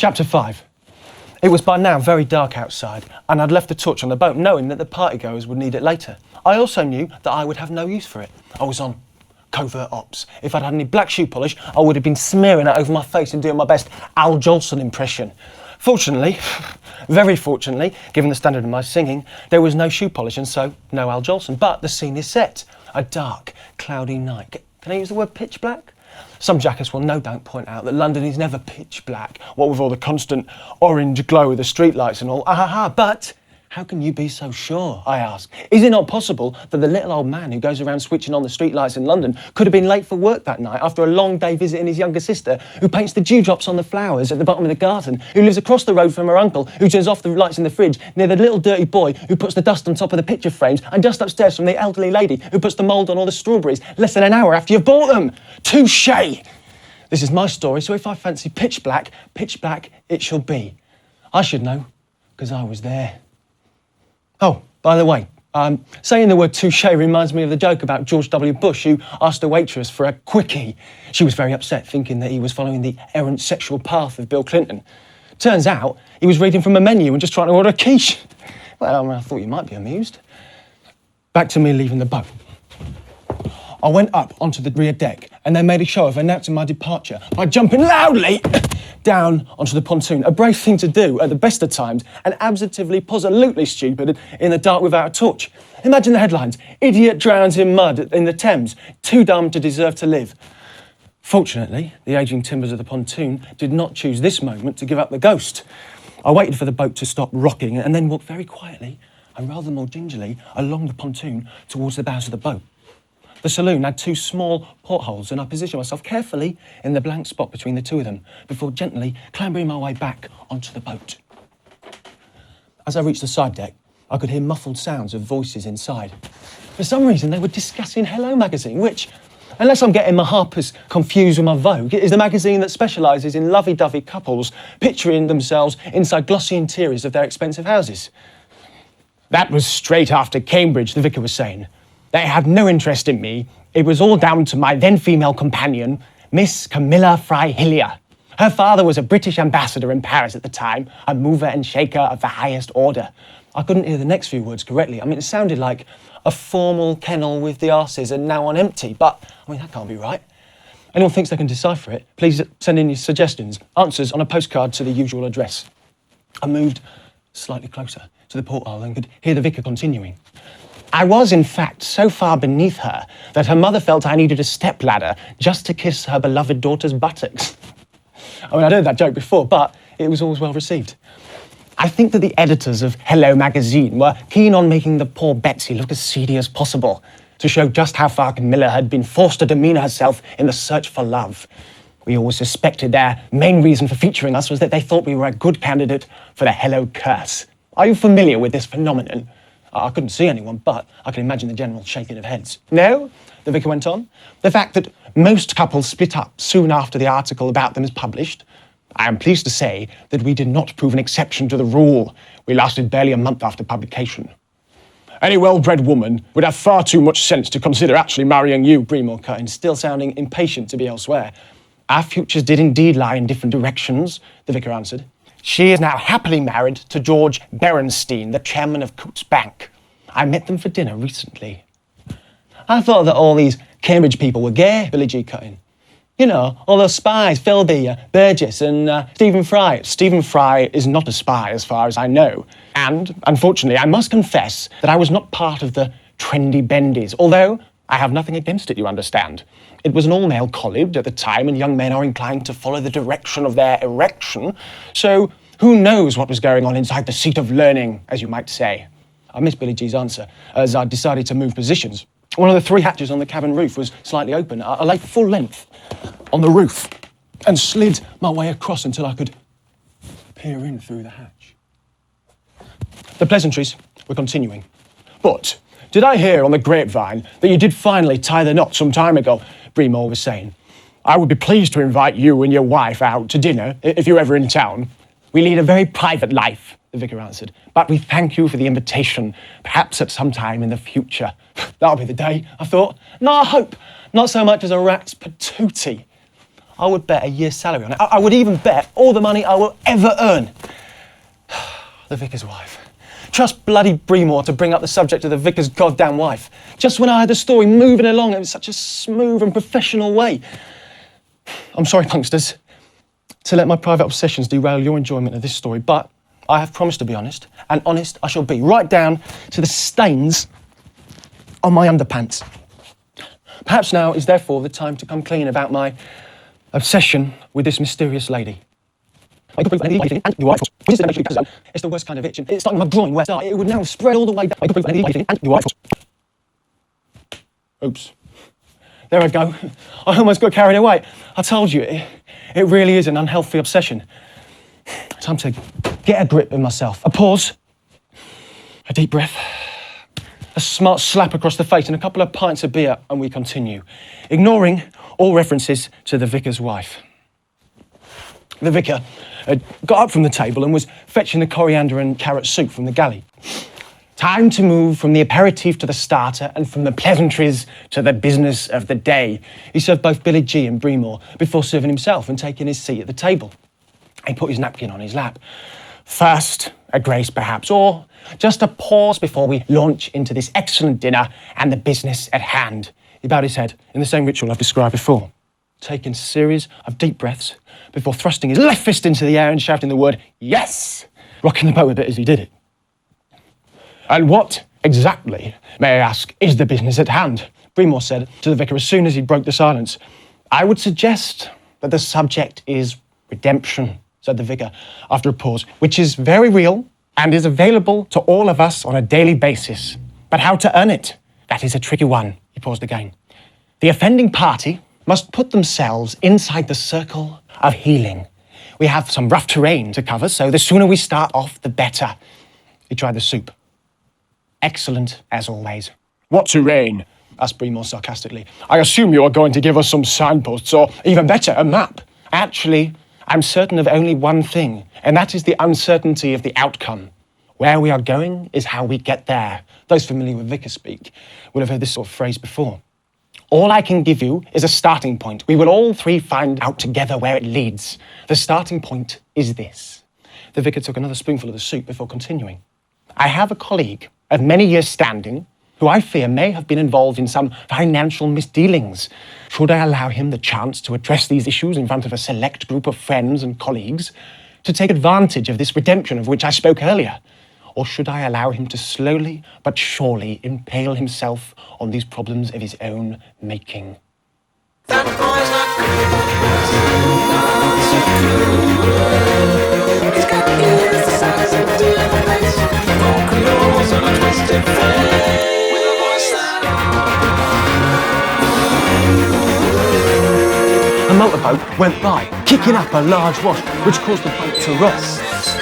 Chapter 5. It was by now very dark outside, and I'd left the torch on the boat knowing that the partygoers would need it later. I also knew that I would have no use for it. I was on covert ops. If I'd had any black shoe polish, I would have been smearing it over my face and doing my best Al Jolson impression. Fortunately, very fortunately, given the standard of my singing, there was no shoe polish and so no Al Jolson. But the scene is set. A dark, cloudy night. Can I use the word pitch black? Some jackass will no doubt point out that London is never pitch black, what with all the constant orange glow of the streetlights and all. But how can you be so sure, I ask? Is it not possible that the little old man who goes around switching on the streetlights in London could have been late for work that night after a long day visiting his younger sister, who paints the dewdrops on the flowers at the bottom of the garden, who lives across the road from her uncle, who turns off the lights in the fridge near the little dirty boy who puts the dust on top of the picture frames, and dust upstairs from the elderly lady who puts the mould on all the strawberries less than an hour after you've bought them? Touché! This is my story, so if I fancy pitch black it shall be. I should know, because I was there. Oh, by the way, saying the word touché reminds me of the joke about George W. Bush, who asked a waitress for a quickie. She was very upset, thinking that he was following the errant sexual path of Bill Clinton. Turns out he was reading from a menu and just trying to order a quiche. Well, I thought you might be amused. Back to me leaving the boat. I went up onto the rear deck and they made a show of announcing my departure by jumping loudly down onto the pontoon. A brave thing to do at the best of times and absolutely stupid in the dark without a torch. Imagine the headlines: idiot drowns in mud in the Thames, too dumb to deserve to live. Fortunately, the ageing timbers of the pontoon did not choose this moment to give up the ghost. I waited for the boat to stop rocking and then walked very quietly and rather more gingerly along the pontoon towards the bows of the boat. The saloon had two small portholes and I positioned myself carefully in the blank spot between the two of them before gently clambering my way back onto the boat. As I reached the side deck, I could hear muffled sounds of voices inside. For some reason, they were discussing Hello magazine, which, unless I'm getting my Harper's confused with my Vogue, is the magazine that specialises in lovey-dovey couples picturing themselves inside glossy interiors of their expensive houses. That was straight after Cambridge, the vicar was saying. They had no interest in me. It was all down to my then female companion, Miss Camilla Fry-Hillier. Her father was a British ambassador in Paris at the time, a mover and shaker of the highest order. I couldn't hear the next few words correctly. I mean, it sounded like a formal kennel with the arses and now on empty, but, I mean, that can't be right. Anyone thinks they can decipher it, please send in your suggestions, answers on a postcard to the usual address. I moved slightly closer to the porthole and could hear the vicar continuing. I was, in fact, so far beneath her that her mother felt I needed a stepladder just to kiss her beloved daughter's buttocks. I mean, I'd heard that joke before, but it was always well received. I think that the editors of Hello magazine were keen on making the poor Betsy look as seedy as possible to show just how far Camilla had been forced to demean herself in the search for love. We always suspected their main reason for featuring us was that they thought we were a good candidate for the Hello curse. Are you familiar with this phenomenon? I couldn't see anyone, but I can imagine the general shaking of heads. No, the vicar went on. The fact that most couples split up soon after the article about them is published. I am pleased to say that we did not prove an exception to the rule. We lasted barely a month after publication. Any well-bred woman would have far too much sense to consider actually marrying you, Breamore cut in, still sounding impatient to be elsewhere. Our futures did indeed lie in different directions, the vicar answered. She is now happily married to George Berenstein, the chairman of Coutts Bank. I met them for dinner recently. I thought that all these Cambridge people were gay, Billy G cut in. You know, all those spies, Philby, Burgess and Stephen Fry. Stephen Fry is not a spy as far as I know. And, unfortunately, I must confess that I was not part of the trendy bendies, although I have nothing against it, you understand. It was an all-male college at the time, and young men are inclined to follow the direction of their erection, so who knows what was going on inside the seat of learning, as you might say. I missed Billy G's answer, as I decided to move positions. One of the three hatches on the cabin roof was slightly open. I lay full length on the roof and slid my way across until I could peer in through the hatch. The pleasantries were continuing. But did I hear on the grapevine that you did finally tie the knot some time ago? Breamore was saying. I would be pleased to invite you and your wife out to dinner if you're ever in town. We lead a very private life, the vicar answered, but we thank you for the invitation, perhaps at some time in the future. That'll be the day, I thought. No, I hope. Not so much as a rat's patootie. I would bet a year's salary on it. I would even bet all the money I will ever earn. The vicar's wife. Trust bloody Breamore to bring up the subject of the vicar's goddamn wife. Just when I had the story moving along in such a smooth and professional way. I'm sorry, punksters, to let my private obsessions derail your enjoyment of this story, but I have promised to be honest, and honest I shall be, right down to the stains on my underpants. Perhaps now is therefore the time to come clean about my obsession with this mysterious lady. It's the worst kind of itch, and it's starting my groin where it would now spread all the way down. Oops. There I go. I almost got carried away. I told you, it really is an unhealthy obsession. Time to get a grip of myself. A pause, a deep breath, a smart slap across the face and a couple of pints of beer, and we continue, ignoring all references to the vicar's wife. The vicar had got up from the table and was fetching the coriander and carrot soup from the galley. Time to move from the aperitif to the starter and from the pleasantries to the business of the day. He served both Billy G and Breamore before serving himself and taking his seat at the table. He put his napkin on his lap. First, a grace perhaps, or just a pause before we launch into this excellent dinner and the business at hand. He bowed his head in the same ritual I've described before, taking a series of deep breaths before thrusting his left fist into the air and shouting the word, yes, rocking the boat a bit as he did it. And what exactly, may I ask, is the business at hand? Breamore said to the vicar as soon as he broke the silence. I would suggest that the subject is redemption, said the vicar after a pause, which is very real and is available to all of us on a daily basis. But how to earn it? That is a tricky one. He paused again. The offending party must put themselves inside the circle of healing. We have some rough terrain to cover, so the sooner we start off, the better. He tried the soup. Excellent, as always. What terrain? Asked Breamore sarcastically. I assume you are going to give us some signposts, or even better, a map. Actually, I'm certain of only one thing, and that is the uncertainty of the outcome. Where we are going is how we get there. Those familiar with vicar speak will have heard this sort of phrase before. All I can give you is a starting point. We will all three find out together where it leads. The starting point is this. The vicar took another spoonful of the soup before continuing. I have a colleague of many years' standing who I fear may have been involved in some financial misdealings. Should I allow him the chance to address these issues in front of a select group of friends and colleagues, to take advantage of this redemption of which I spoke earlier? Or should I allow him to slowly but surely impale himself on these problems of his own making? That boy's not good. He's got ears the size of deer face, broken nose and a twisted face, with a voice that... A motorboat went by, kicking up a large wash, which caused the boat to rock.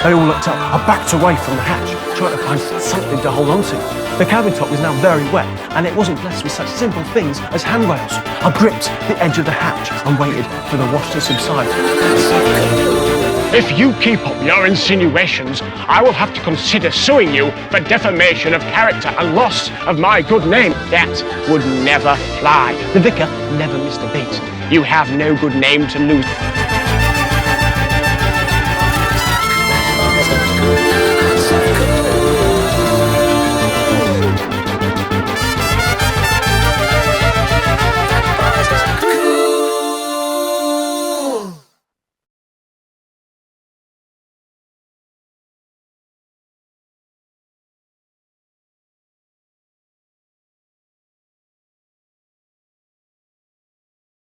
They all looked up. I backed away from the hatch, trying to find something to hold on to. The cabin top was now very wet, and it wasn't blessed with such simple things as handrails. I gripped the edge of the hatch and waited for the wash to subside. If you keep up your insinuations, I will have to consider suing you for defamation of character and loss of my good name. That would never fly. The vicar never missed a beat. You have no good name to lose.